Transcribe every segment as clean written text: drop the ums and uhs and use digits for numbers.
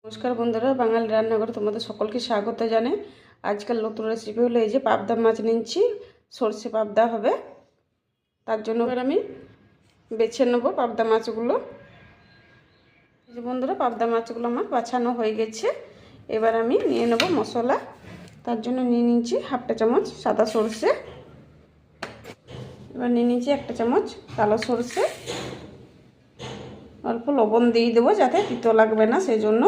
নমস্কার বন্ধুরা, বাঙালি রান্নাঘরে তোমাদের সকলকে স্বাগত জানাই। আজকাল নতুন রেসিপি হলো এই যে পাবদা মাছ নিচ্ছি, সরষে পাবদা হবে। তার জন্য এবার আমি বেছে নেব পাবদা মাছগুলো। এই যে বন্ধুরা, পাবদা মাছগুলো আমার বাছানো হয়ে গেছে। এবার আমি নিয়ে নেব মশলা। তার জন্য নিয়ে নিচ্ছি হাফটা চামচ সাদা সরষে, এবার নিয়ে নিচ্ছি একটা চামচ কালো সরষে, অল্প লবণ দিয়ে দেবো যাতে তিতো লাগবে না, সেই জন্য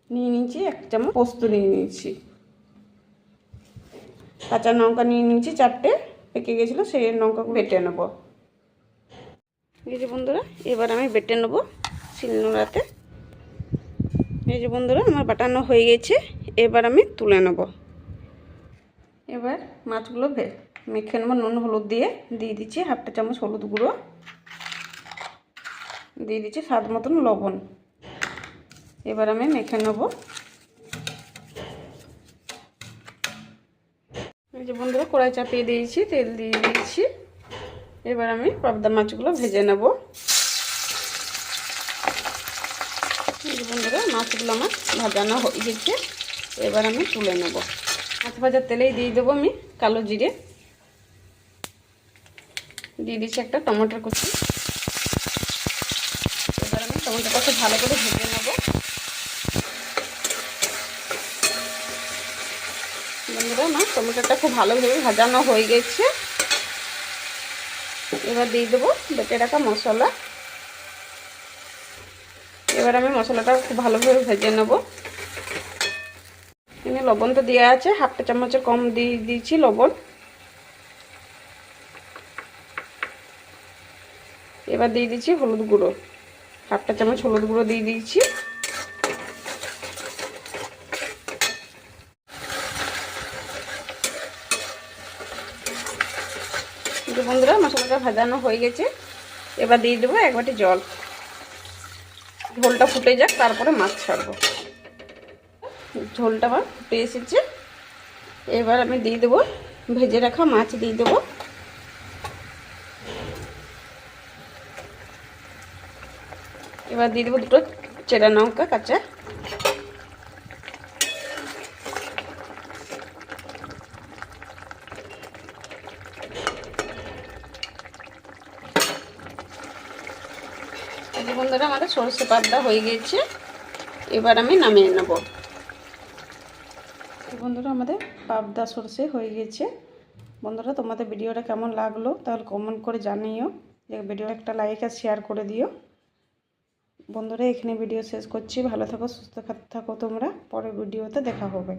নিয়ে নিচ্ছি এক চামচ পোস্ত নিয়ে নিচ্ছি, কাঁচা লঙ্কা নিয়ে নিচ্ছি চারটে, পেকে গেছিলো সেই লঙ্কা বেটে নেব। এই যে বন্ধুরা, এবার আমি বেটে নেব শিলনোড়াতে। এই যে বন্ধুরা, আমার বাটানো হয়ে গেছে, এবার আমি তুলে নেব। এবার মাছগুলো মেখে নেব নুন হলুদ দিয়ে দিচ্ছি হাফটা চামচ হলুদ গুঁড়ো, দিয়ে দিচ্ছি স্বাদ মতন লবণ। এবার আমি মেখে নেব। এই যে বন্ধুরা, কড়াই চাপিয়ে দিয়েছি, তেল দিয়ে দিয়েছি। এবার আমি পাবদা মাছগুলো ভেজে নেব। এই যে বন্ধুরা, মাছগুলো আমার ভাজানো হয়ে গেছে, এবার আমি তুলে নেব। মাছ ভাজার তেলেই দিয়ে দেবো আমি কালো জিরে, দিয়ে দিচ্ছি একটা টমেটোর কুচি। এবার আমি টমেটোটাকে ভালো করে ভেজে নেব। বন্ধুরা, আমার টমেটোটা খুব ভালোভাবে ভাজানো হয়ে গেছে। এবার দিয়ে দেবো বেটে রাখা মশলা। এবার আমি মশলাটা খুব ভালোভাবে ভেজে নেব। এখানে লবণ তো দেওয়া আছে, হাফটা চামচের কম দিয়ে দিয়েছি লবণ। এবার দিয়ে দিচ্ছি হলুদ গুঁড়ো, হাফটা চামচ হলুদ গুঁড়ো দিয়ে দিয়েছি। বন্ধুরা, মশলাটা ভাজানো হয়ে গেছে, এবার দিয়ে দেবো এক বাটি জল। ঝোলটা ফুটে যাক, তারপরে মাছ ছাড়বো। ঝোলটা আমার ফুটে এসেছে, এবার আমি দিয়ে দেবো ভেজে রাখা মাছ দিয়ে দেবো। এবার দিয়ে দেবো দুটো চেরা লঙ্কা কাঁচা। বন্ধুরা, আমাদের সরষে পাবদা হয়ে গেছে, এবার আমি নামিয়ে নেব। বন্ধুরা, আমাদের পাবদা সরষে হয়ে গেছে। বন্ধুরা, তোমাদের ভিডিওটা কেমন লাগলো তাহলে কমেন্ট করে জানিও, যে ভিডিও একটা লাইক আর শেয়ার করে দিও। বন্ধুরা, এখানে ভিডিও শেষ করছি। ভালো থাকো, সুস্থ থাকো তোমরা। পরের ভিডিওতে দেখা হবে।